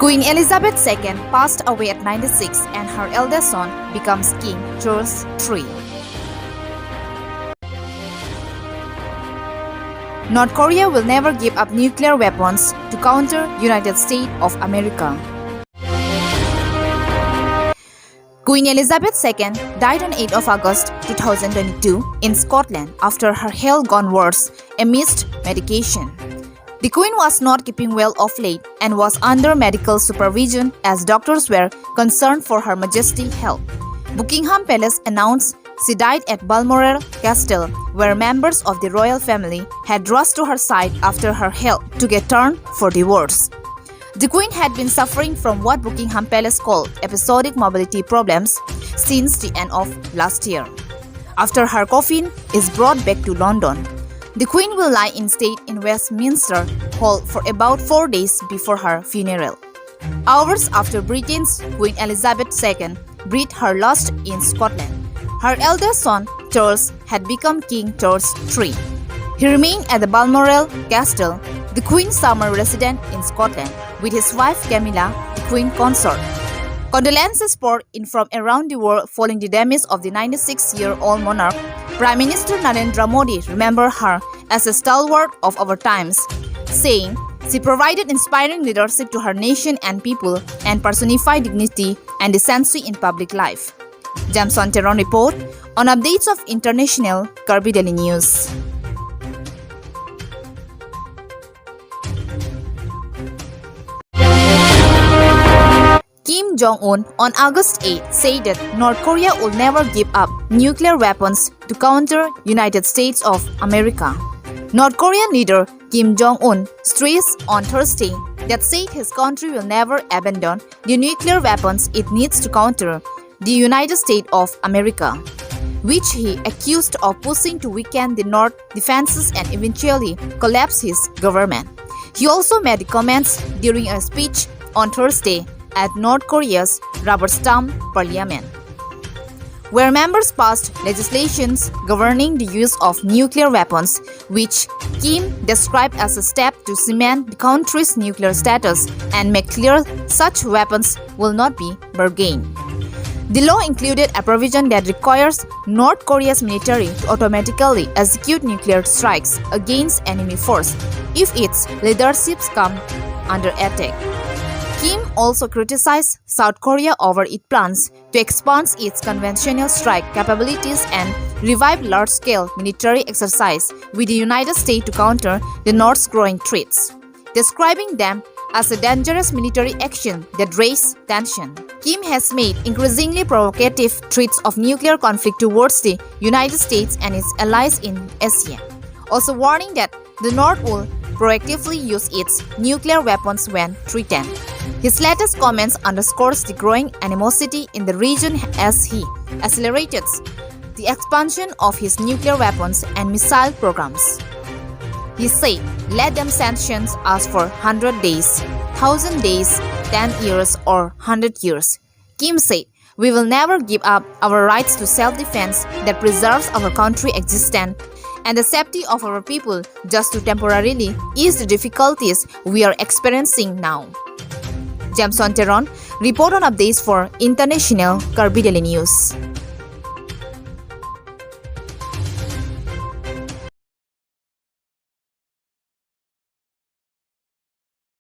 Queen Elizabeth II passed away at 96 and her eldest son becomes King Charles III. North Korea will never give up nuclear weapons to counter United States of America. Queen Elizabeth II died on 8 of August 2022 in Scotland after her health gone worse amidst medication. The Queen was not keeping well of late and was under medical supervision as doctors were concerned for Her Majesty's health. Buckingham Palace announced she died at Balmoral Castle, where members of the royal family had rushed to her side after her health took a turn for the worse. The Queen had been suffering from what Buckingham Palace called episodic mobility problems since the end of last year. After her coffin is brought back to London, the Queen will lie in state in Westminster Hall for about 4 days before her funeral. Hours after Britain's Queen Elizabeth II breathed her last in Scotland, her eldest son, Charles, had become King Charles III. He remained at the Balmoral Castle, the Queen's summer residence in Scotland, with his wife Camilla, the Queen consort. Condolences poured in from around the world following the demise of the 96-year-old monarch. Prime Minister Narendra Modi remembered her as a stalwart of our times, saying, "She provided inspiring leadership to her nation and people and personified dignity and decency in public life." James Sonteron report on updates of International Kirby Daily News. Kim Jong-un on August 8 said that North Korea will never give up nuclear weapons to counter United States of America. North Korean leader Kim Jong-un stressed on Thursday that said his country will never abandon the nuclear weapons it needs to counter the United States of America, which he accused of pushing to weaken the North defenses and eventually collapse his government. He also made the comments during a speech on Thursday at North Korea's rubber-stamp parliament, where members passed legislations governing the use of nuclear weapons, which Kim described as a step to cement the country's nuclear status and make clear such weapons will not be bargained. The law included a provision that requires North Korea's military to automatically execute nuclear strikes against enemy force if its leaderships come under attack. Kim also criticized South Korea over its plans to expand its conventional strike capabilities and revive large-scale military exercise with the United States to counter the North's growing threats, describing them as a dangerous military action that raised tension. Kim has made increasingly provocative threats of nuclear conflict towards the United States and its allies in Asia, also warning that the North will proactively use its nuclear weapons when threatened. His latest comments underscores the growing animosity in the region as he accelerates the expansion of his nuclear weapons and missile programs. He said, "Let them sanctions us for 100 days, 1,000 days, 10 years or 100 years." Kim said, "We will never give up our rights to self-defense that preserves our country's existence and the safety of our people just to temporarily ease the difficulties we are experiencing now." James Sonteron report on updates for International Kirby Daily News.